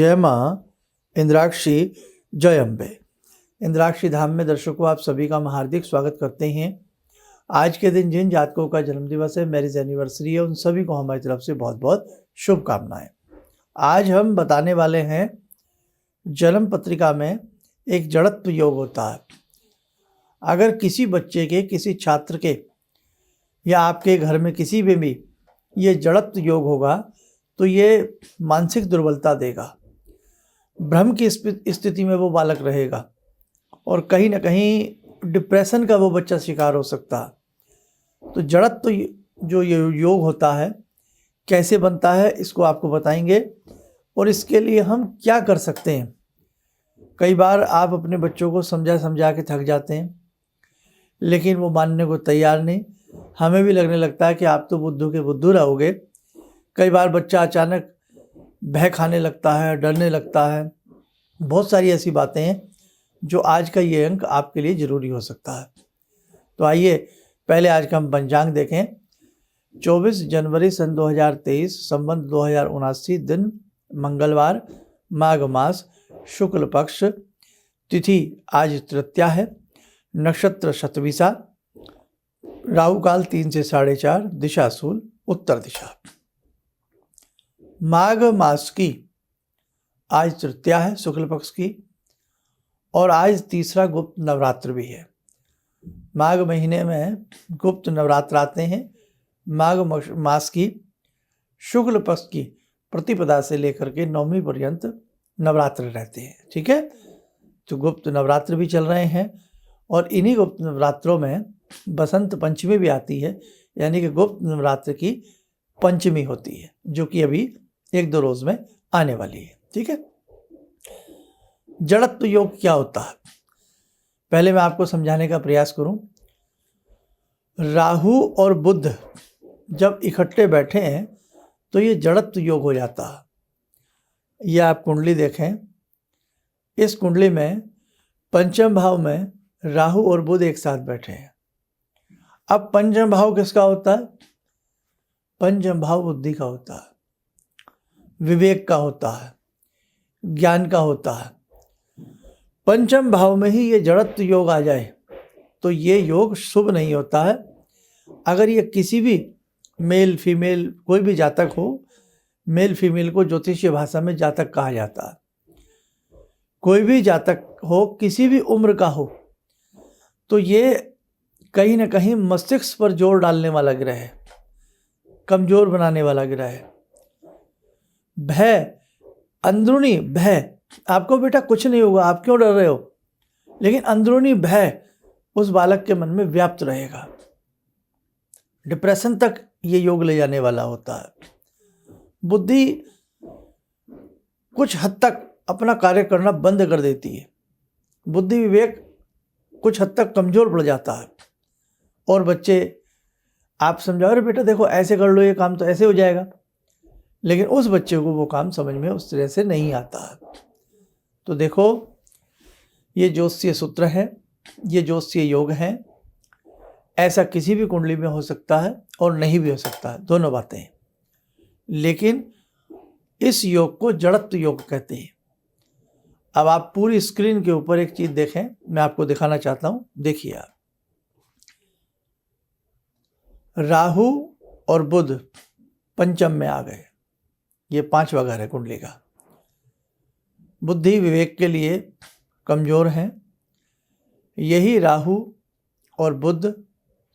जय माँ इंद्राक्षी जय अम्बे। इंद्राक्षी धाम में दर्शकों आप सभी का हम हार्दिक स्वागत करते हैं। आज के दिन जिन जातकों का जन्मदिवस है, मैरिज एनिवर्सरी है, उन सभी को हमारी तरफ से बहुत बहुत शुभकामनाएं। आज हम बताने वाले हैं जन्म पत्रिका में एक जड़त्व योग होता है। अगर किसी बच्चे के, किसी छात्र के या आपके घर में किसी में भी ये जड़त्व योग होगा तो ये मानसिक दुर्बलता देगा, भ्रम की स्थिति में वो बालक रहेगा और कहीं ना कहीं डिप्रेशन का वो बच्चा शिकार हो सकता है। तो जड़त्व जो ये योग होता है कैसे बनता है इसको आपको बताएंगे और इसके लिए हम क्या कर सकते हैं। कई बार आप अपने बच्चों को समझा के थक जाते हैं, लेकिन वो मानने को तैयार नहीं। हमें भी लगने लगता है कि आप तो बुद्धू के बुद्धू रहोगे। कई बार बच्चा अचानक भय खाने लगता है, डरने लगता है। बहुत सारी ऐसी बातें हैं जो आज का ये अंक आपके लिए ज़रूरी हो सकता है। तो आइए पहले आज का हम पंचांग देखें। 24 जनवरी सन 2023, संवत 2079, दिन मंगलवार, माघ मास, शुक्ल पक्ष, तिथि आज तृतीया है, नक्षत्र शतभिषा, राहु काल 3 से 4:30, दिशा शूल उत्तर दिशा। माघ मास की आज तृतीया है शुक्ल पक्ष की, और आज तीसरा गुप्त नवरात्र भी है। माघ महीने में गुप्त नवरात्र आते हैं। माघ मास की शुक्ल पक्ष की प्रतिपदा से लेकर के नवमी पर्यंत नवरात्र रहते हैं। ठीक है, तो गुप्त नवरात्र भी चल रहे हैं और इन्हीं गुप्त नवरात्रों में बसंत पंचमी भी आती है, यानी कि गुप्त नवरात्र की पंचमी होती है, जो कि अभी 1-2 रोज में आने वाली है। ठीक है, जड़त्व योग क्या होता है पहले मैं आपको समझाने का प्रयास करूं। राहु और बुध जब इकट्ठे बैठे हैं तो ये जड़त्व योग हो जाता है। ये आप कुंडली देखें, इस कुंडली में पंचम भाव में राहु और बुध एक साथ बैठे हैं। अब पंचम भाव किसका होता है? पंचम भाव बुद्धि का होता है, विवेक का होता है, ज्ञान का होता है। पंचम भाव में ही ये जड़त्व योग आ जाए तो ये योग शुभ नहीं होता है। अगर ये किसी भी मेल फीमेल कोई भी जातक हो, मेल फीमेल को ज्योतिषीय भाषा में जातक कहा जाता है। कोई भी जातक हो, किसी भी उम्र का हो, तो ये कहीं ना कहीं मस्तिष्क पर जोर डालने वाला ग्रह है, कमजोर बनाने वाला ग्रह है। भय, अंदरूनी भय, आपको बेटा कुछ नहीं होगा, आप क्यों डर रहे हो, लेकिन अंदरूनी भय उस बालक के मन में व्याप्त रहेगा। डिप्रेशन तक ये योग ले जाने वाला होता है। बुद्धि कुछ हद तक अपना कार्य करना बंद कर देती है। बुद्धि विवेक कुछ हद तक कमजोर पड़ जाता है और बच्चे आप समझाओ, अरे बेटा देखो ऐसे कर लो, ये काम तो ऐसे हो जाएगा, लेकिन उस बच्चे को वो काम समझ में उस तरह से नहीं आता है। तो देखो, ये ज्योतिषीय सूत्र है, ये ज्योतिषीय योग है। ऐसा किसी भी कुंडली में हो सकता है और नहीं भी हो सकता है, दोनों बातें। लेकिन इस योग को जड़त्व योग कहते हैं। अब आप पूरी स्क्रीन के ऊपर एक चीज देखें, मैं आपको दिखाना चाहता हूं। देखिए आप, राहु और बुध पंचम में आ गए। ये 5वां घर है कुंडली का। बुद्धि विवेक के लिए कमजोर हैं। यही राहु और बुध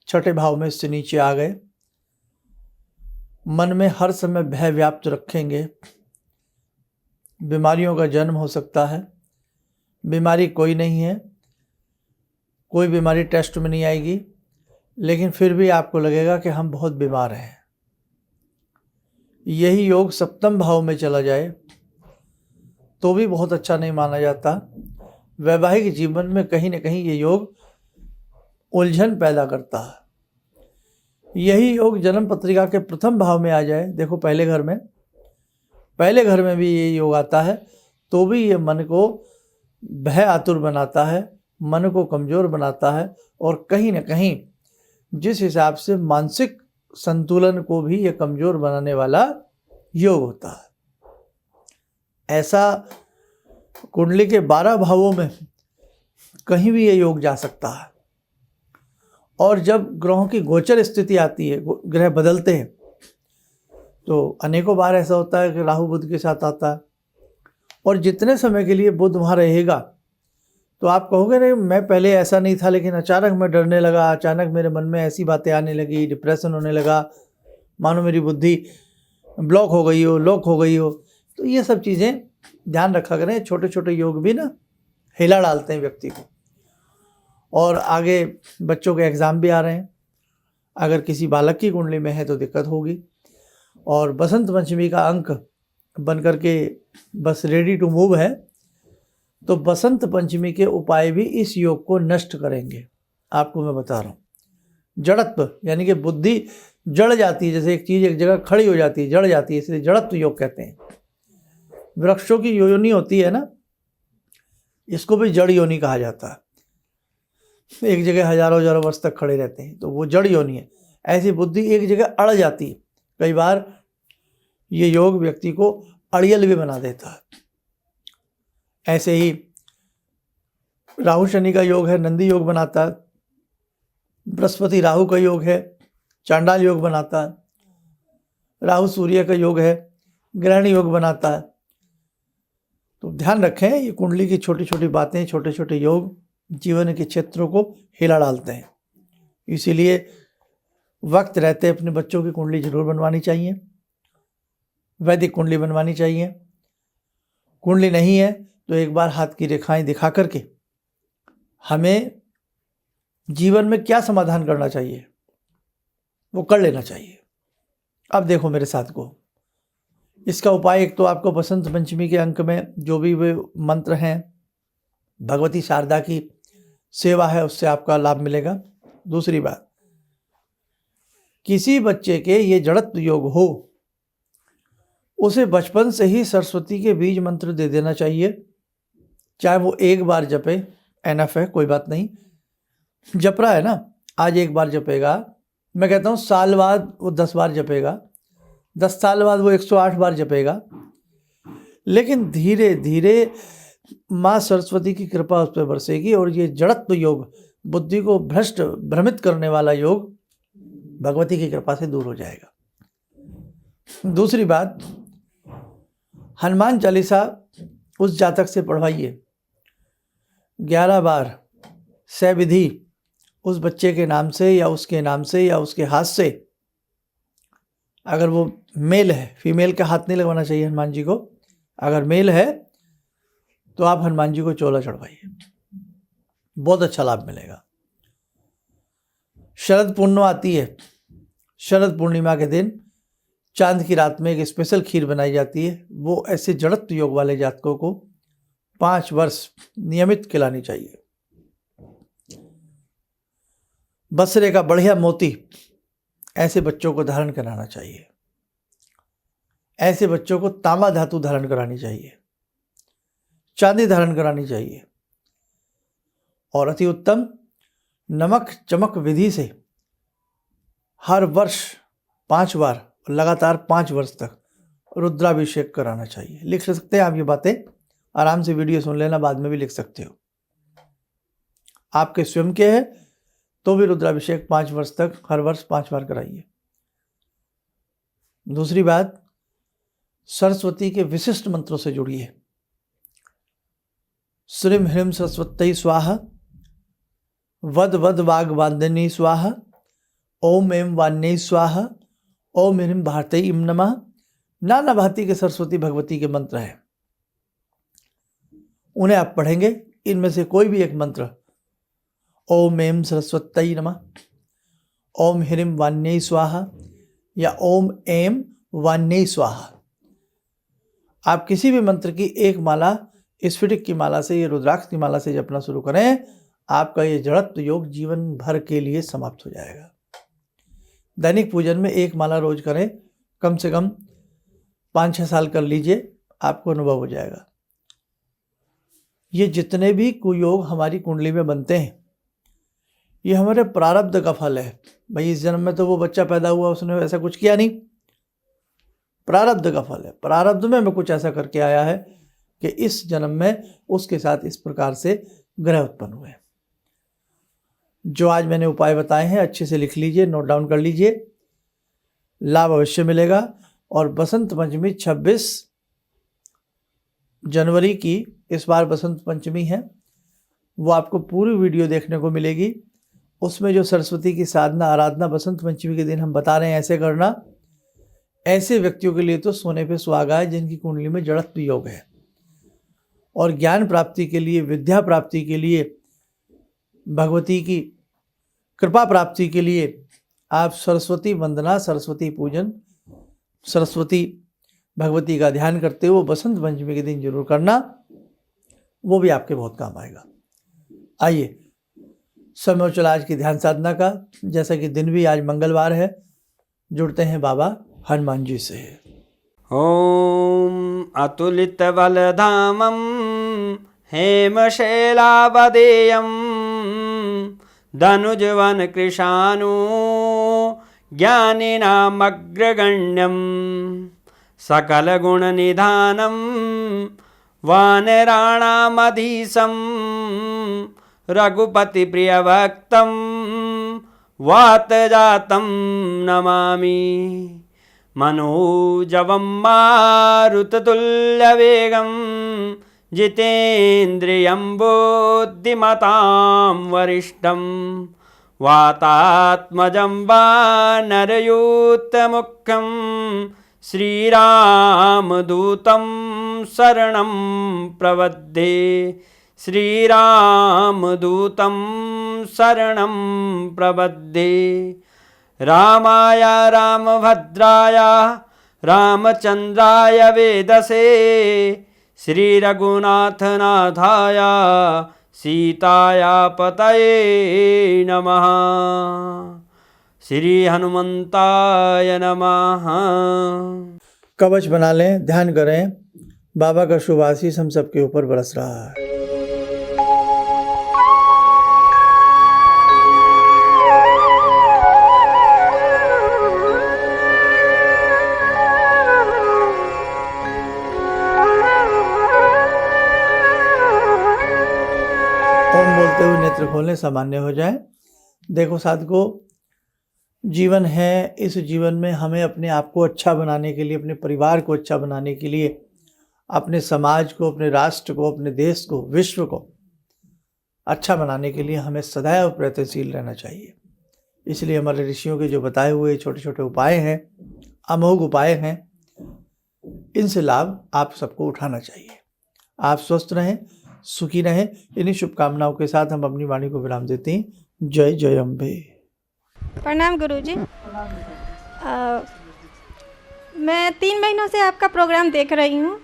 छठे भाव में से नीचे आ गए। मन में हर समय भय व्याप्त रखेंगे। बीमारियों का जन्म हो सकता है। बीमारी कोई नहीं है, कोई बीमारी टेस्ट में नहीं आएगी, लेकिन फिर भी आपको लगेगा कि हम बहुत बीमार हैं। यही योग सप्तम भाव में चला जाए तो भी बहुत अच्छा नहीं माना जाता। वैवाहिक जीवन में कहीं ना कहीं ये योग उलझन पैदा करता है। यही योग जन्म पत्रिका के प्रथम भाव में आ जाए, देखो पहले घर में भी ये योग आता है, तो भी ये मन को भय आतुर बनाता है, मन को कमज़ोर बनाता है और कहीं ना कहीं जिस हिसाब से मानसिक संतुलन को भी ये कमज़ोर बनाने वाला योग होता है। ऐसा कुंडली के 12 भावों में कहीं भी ये योग जा सकता है। और जब ग्रहों की गोचर स्थिति आती है, ग्रह बदलते हैं, तो अनेकों बार ऐसा होता है कि राहु बुध के साथ आता है, और जितने समय के लिए बुध वहाँ रहेगा तो आप कहोगे नहीं मैं पहले ऐसा नहीं था, लेकिन अचानक मैं डरने लगा, अचानक मेरे मन में ऐसी बातें आने लगी, डिप्रेशन होने लगा, मानो मेरी बुद्धि ब्लॉक हो गई हो, लॉक हो गई हो। तो ये सब चीज़ें ध्यान रखा करें। छोटे छोटे योग भी ना हिला डालते हैं व्यक्ति को। और आगे बच्चों के एग्ज़ाम भी आ रहे हैं, अगर किसी बालक की कुंडली में है तो दिक्कत होगी। और बसंत पंचमी का अंक बन करके बस रेडी टू मूव है, तो बसंत पंचमी के उपाय भी इस योग को नष्ट करेंगे। आपको मैं बता रहा हूँ, जड़त्व यानी कि बुद्धि जड़ जाती है, जैसे एक चीज़ एक जगह खड़ी हो जाती है, जड़ जाती है, इसलिए जड़त्व योग कहते हैं। वृक्षों की योनि होती है ना, इसको भी जड़ योनि कहा जाता है। एक जगह हजारों हजारों वर्ष तक खड़े रहते हैं तो वो जड़ योनि है। ऐसी बुद्धि एक जगह अड़ जाती है। कई बार ये योग व्यक्ति को अड़ियल भी बना देता है। ऐसे ही राहु शनि का योग है, नंदी योग बनाता है। बृहस्पति राहु का योग है, चांडाल योग बनाता है। राहु सूर्य का योग है, ग्रहण योग बनाता है। तो ध्यान रखें, ये कुंडली की छोटी छोटी बातें, छोटे छोटे योग जीवन के क्षेत्रों को हिला डालते हैं। इसीलिए वक्त रहते अपने बच्चों की कुंडली जरूर बनवानी चाहिए, वैदिक कुंडली बनवानी चाहिए। कुंडली नहीं है तो एक बार हाथ की रेखाएं दिखा करके हमें जीवन में क्या समाधान करना चाहिए वो कर लेना चाहिए। अब देखो मेरे साथ को, इसका उपाय एक तो आपको बसंत पंचमी के अंक में जो भी वे मंत्र हैं, भगवती शारदा की सेवा है, उससे आपका लाभ मिलेगा। दूसरी बात, किसी बच्चे के ये जड़त्व योग हो, उसे बचपन से ही सरस्वती के बीज मंत्र दे देना चाहिए। चाहे वो एक बार जपे, एनफ है, कोई बात नहीं। जप रहा है ना, आज एक बार जपेगा, मैं कहता हूँ साल बाद वो 10 बार जपेगा, 10 साल बाद वो 108 बार जपेगा। लेकिन धीरे धीरे माँ सरस्वती की कृपा उस पर बरसेगी और ये जड़त्व योग, बुद्धि को भ्रमित करने वाला योग, भगवती की कृपा से दूर हो जाएगा। दूसरी बात, हनुमान चालीसा उस जातक से पढ़वाइए 11 बार सविधि, उस बच्चे के नाम से या उसके नाम से या उसके हाथ से। अगर वो मेल है, फीमेल का हाथ नहीं लगवाना चाहिए हनुमान जी को। अगर मेल है तो आप हनुमान जी को चोला चढ़वाइए, बहुत अच्छा लाभ मिलेगा। शरद पूर्णिमा आती है, शरद पूर्णिमा के दिन चांद की रात में एक स्पेशल खीर बनाई जाती है। वो ऐसे जड़त्व योग वाले जातकों को 5 वर्ष नियमित खिलानी चाहिए। बसरे का बढ़िया मोती ऐसे बच्चों को धारण कराना चाहिए। ऐसे बच्चों को तांबा धातु धारण करानी चाहिए, चांदी धारण करानी चाहिए। और अति उत्तम नमक चमक विधि से हर वर्ष 5 बार लगातार 5 वर्ष तक रुद्राभिषेक कराना चाहिए। लिख सकते हैं आप ये बातें, आराम से वीडियो सुन लेना, बाद में भी लिख सकते हो। आपके स्वयं के हैं तो भी रुद्राभिषेक 5 वर्ष तक हर वर्ष 5 बार कराइए। दूसरी बात, सरस्वती के विशिष्ट मंत्रों से जुड़िए। श्रीम ह्रीम सरस्वती स्वाहा, वद वद वाग वांदनी स्वाहा, ओम एम वान्य स्वाहा, ओम ह्रीम भारती इम नमः। नाना भांति के सरस्वती भगवती के मंत्र हैं, उन्हें आप पढ़ेंगे। इनमें से कोई भी एक मंत्र, ओम एम सरस्वती नमः, ओम ह्रीम वान्य स्वाहा या ओम एम वान्य स्वाहा, आप किसी भी मंत्र की एक माला, स्फटिक की माला से या रुद्राक्ष की माला से जपना शुरू करें, आपका ये जड़त्व योग जीवन भर के लिए समाप्त हो जाएगा। दैनिक पूजन में एक माला रोज करें, कम से कम 5-6 साल कर लीजिए, आपको अनुभव हो जाएगा। ये जितने भी कुयोग हमारी कुंडली में बनते हैं, ये हमारे प्रारब्ध का फल है। भाई इस जन्म में तो वो बच्चा पैदा हुआ, उसने ऐसा कुछ किया नहीं, प्रारब्ध का फल है। प्रारब्ध में मैं कुछ ऐसा करके आया है कि इस जन्म में उसके साथ इस प्रकार से ग्रह उत्पन्न हुए। जो आज मैंने उपाय बताए हैं अच्छे से लिख लीजिए, नोट डाउन कर लीजिए, लाभ अवश्य मिलेगा। और बसंत पंचमी 26 जनवरी की इस बार बसंत पंचमी है, वो आपको पूरी वीडियो देखने को मिलेगी। उसमें जो सरस्वती की साधना आराधना बसंत पंचमी के दिन हम बता रहे हैं ऐसे करना, ऐसे व्यक्तियों के लिए तो सोने पे सुहागा है जिनकी कुंडली में जड़त्व योग है। और ज्ञान प्राप्ति के लिए, विद्या प्राप्ति के लिए, भगवती की कृपा प्राप्ति के लिए आप सरस्वती वंदना, सरस्वती पूजन, सरस्वती भगवती का ध्यान करते हुए बसंत पंचमी के दिन जरूर करना, वो भी आपके बहुत काम आएगा। आइए समय हो चला आज की ध्यान साधना का। जैसा कि दिन भी आज मंगलवार है, जुड़ते हैं बाबा हनुमान जी से। ओम अतुलित बलधामं हेमशैलावदेयं धनुजवन कृशानु ज्ञानिनामग्रगण्यं सकलगुणनिधानं वानराणामधीशं रघुपतिप्रियभक्तं वातजातं नमामि। मनोजवं मारुततुल्यवेगं जितेन्द्रियं बुद्धिमतां वरिष्ठं वातात्मजं वानरयूथमुख्यं श्रीरामदूतं शरणं प्रपद्ये। श्रीरामदूतं शरणं प्रपद्ये। रामाय रामभद्राय रामचन्द्राय वेदसे श्रीरघुनाथनाथाय सीताया पतये नमः। श्री हनुमंताय नमः। कवच बना लें, ध्यान करें, बाबा का शुभ आशीष हम सबके ऊपर बरस रहा है। ओम बोलते हुए नेत्र खोलें, सामान्य हो जाए। देखो साधको, जीवन है, इस जीवन में हमें अपने आप को अच्छा बनाने के लिए, अपने परिवार को अच्छा बनाने के लिए, अपने समाज को, अपने राष्ट्र को, अपने देश को, विश्व को अच्छा बनाने के लिए हमें सदैव प्रयत्नशील रहना चाहिए। इसलिए हमारे ऋषियों के जो बताए हुए छोटे छोटे उपाय हैं, अमोघ उपाय हैं, इनसे लाभ आप सबको उठाना चाहिए। आप स्वस्थ रहें, सुखी रहें। इन्हीं शुभकामनाओं के साथ हम अपनी वाणी को विराम देते हैं। जय जय अम्बे। प्रणाम गुरुजी। मैं 3 महीनों से आपका प्रोग्राम देख रही हूँ।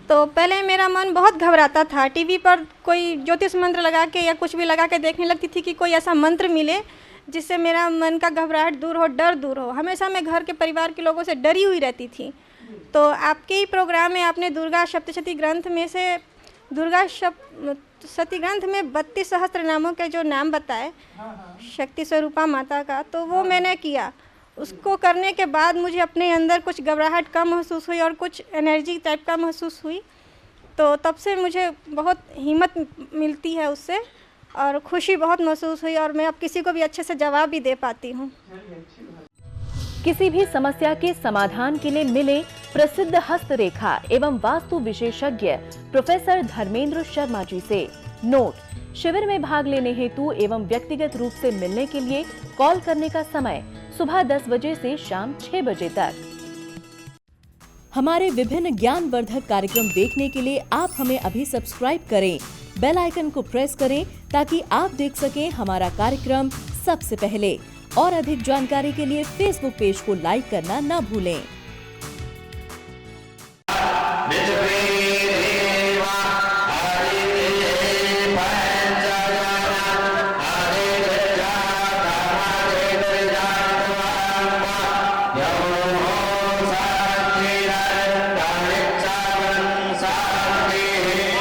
तो पहले मेरा मन बहुत घबराता था, टीवी पर कोई ज्योतिष मंत्र लगा के या कुछ भी लगा के देखने लगती थी कि कोई ऐसा मंत्र मिले जिससे मेरा मन का घबराहट दूर हो, डर दूर हो। हमेशा मैं घर के परिवार के लोगों से डरी हुई रहती थी। तो आपके ही प्रोग्राम में आपने दुर्गा सप्तशती ग्रंथ में से दुर्गा सती ग्रंथ में 32 सहस्त्र नामों के जो नाम बताए शक्ति स्वरूपा माता का, तो वो मैंने किया। उसको करने के बाद मुझे अपने अंदर कुछ घबराहट कम महसूस हुई और कुछ एनर्जी टाइप का महसूस हुई। तो तब से मुझे बहुत हिम्मत मिलती है उससे, और खुशी बहुत महसूस हुई, और मैं अब किसी को भी अच्छे से जवाब भी दे पाती हूँ। किसी भी समस्या के समाधान के लिए मिले प्रसिद्ध हस्तरेखा एवं वास्तु विशेषज्ञ प्रोफेसर धर्मेंद्र शर्मा जी से। नोट: शिविर में भाग लेने हेतु एवं व्यक्तिगत रूप से मिलने के लिए कॉल करने का समय सुबह 10 बजे से शाम 6 बजे तक। हमारे विभिन्न ज्ञानवर्धक कार्यक्रम देखने के लिए आप हमें अभी सब्सक्राइब करें, बेल आइकन को प्रेस करें ताकि आप देख सकें हमारा कार्यक्रम सबसे पहले। और अधिक जानकारी के लिए फेसबुक पेज को लाइक करना न भूलें।